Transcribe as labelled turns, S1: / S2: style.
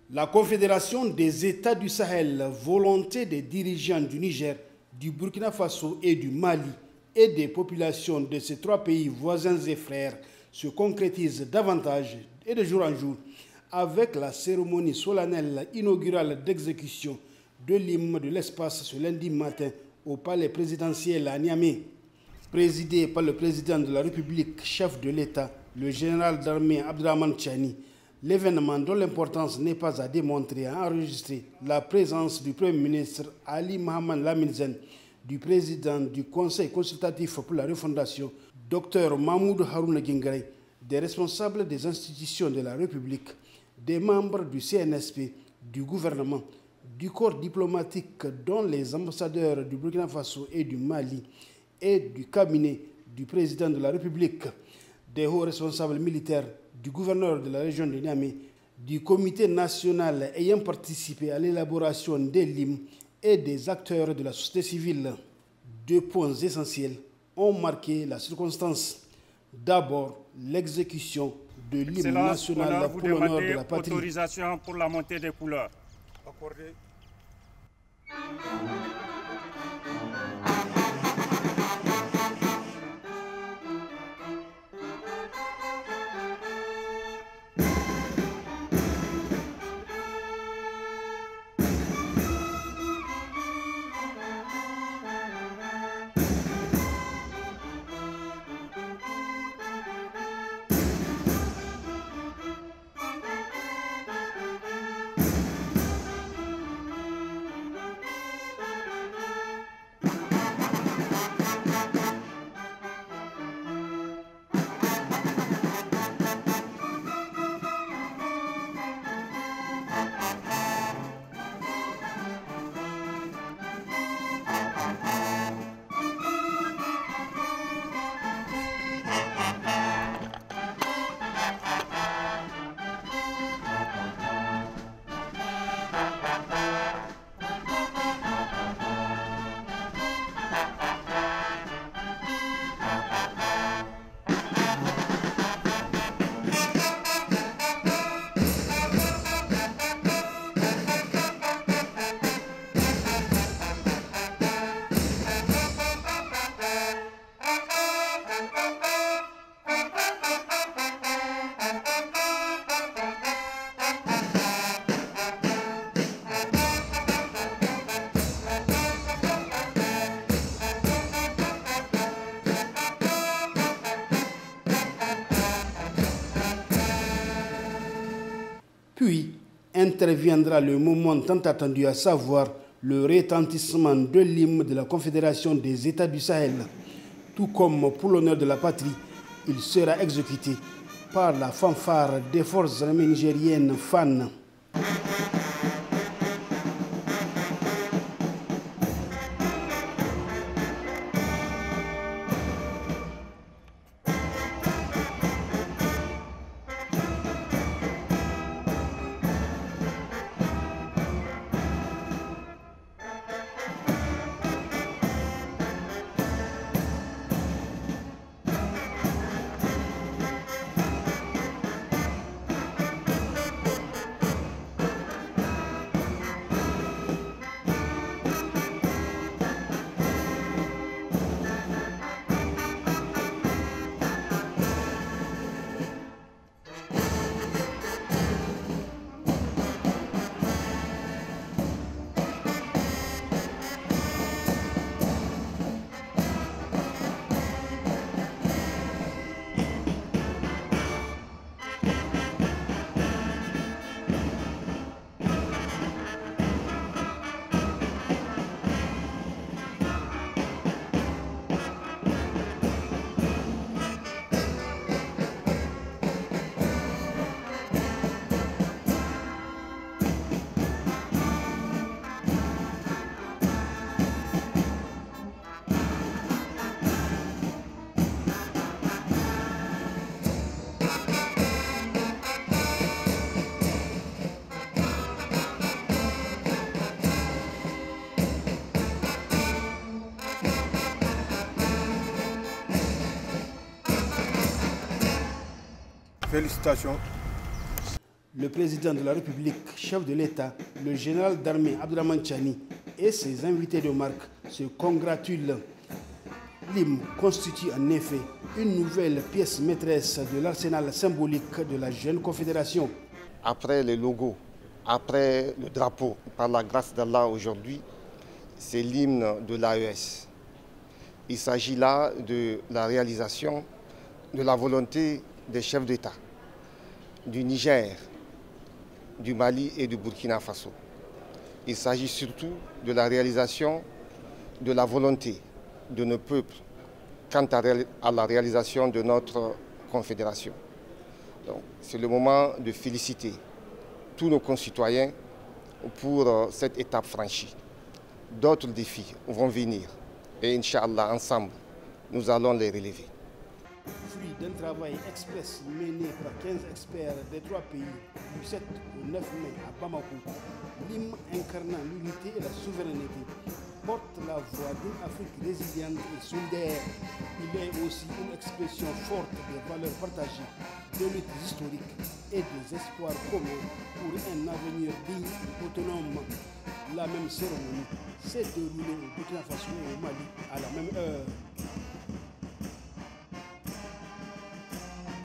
S1: La Confédération des États du Sahel, volonté des dirigeants du Niger, du Burkina Faso et du Mali et des populations de ces trois pays voisins et frères se concrétise davantage et de jour en jour avec la cérémonie solennelle inaugurale d'exécution de l'hymne de l'espace ce lundi matin au palais présidentiel à Niamey. Présidé par le président de la République, chef de l'État, le général d'armée Abdrahmane Tchani, l'événement dont l'importance n'est pas à démontrer a enregistré la présence du Premier ministre Ali Mohamed Lamine Zen, du président du Conseil consultatif pour la refondation, Dr Mahmoud Harouna Gingare, des responsables des institutions de la République, des membres du CNSP, du gouvernement, du corps diplomatique dont les ambassadeurs du Burkina Faso et du Mali et du cabinet du président de la République, des hauts responsables militaires, du gouverneur de la région de Niamey, du comité national ayant participé à l'élaboration des l'hymne et des acteurs de la société civile. Deux points essentiels ont marqué la circonstance. D'abord, l'exécution de l'hymne national pour l'honneur de la patrie.
S2: Autorisation pour la montée des couleurs.
S3: Accordé.
S1: Puis interviendra le moment tant attendu, à savoir le retentissement de l'hymne de la Confédération des États du Sahel. Tout comme pour l'honneur de la patrie, il sera exécuté par la fanfare des forces armées nigériennes FAN.
S3: Félicitations.
S1: Le président de la République, chef de l'État, le général d'armée Abdourahmane Tchani et ses invités de marque se congratulent. L'hymne constitue en effet une nouvelle pièce maîtresse de l'arsenal symbolique de la jeune confédération.
S3: Après le logo, après le drapeau, par la grâce d'Allah aujourd'hui, c'est l'hymne de l'AES. Il s'agit là de la réalisation de la volonté des chefs d'État du Niger, du Mali et du Burkina Faso. Il s'agit surtout de la réalisation de la volonté de nos peuples quant à la réalisation de notre confédération. C'est le moment de féliciter tous nos concitoyens pour cette étape franchie. D'autres défis vont venir et Inch'Allah, ensemble, nous allons les relever.
S1: Fruit d'un travail express mené par 15 experts des 3 pays du 7 au 9 mai à Bamako, l'hymne incarnant l'unité et la souveraineté porte la voix d'une Afrique résiliente et solidaire. Il est aussi une expression forte des valeurs partagées, de luttes historiques et des espoirs communs pour un avenir digne et autonome. La même cérémonie s'est déroulée au Burkina Faso et au Mali à la même heure.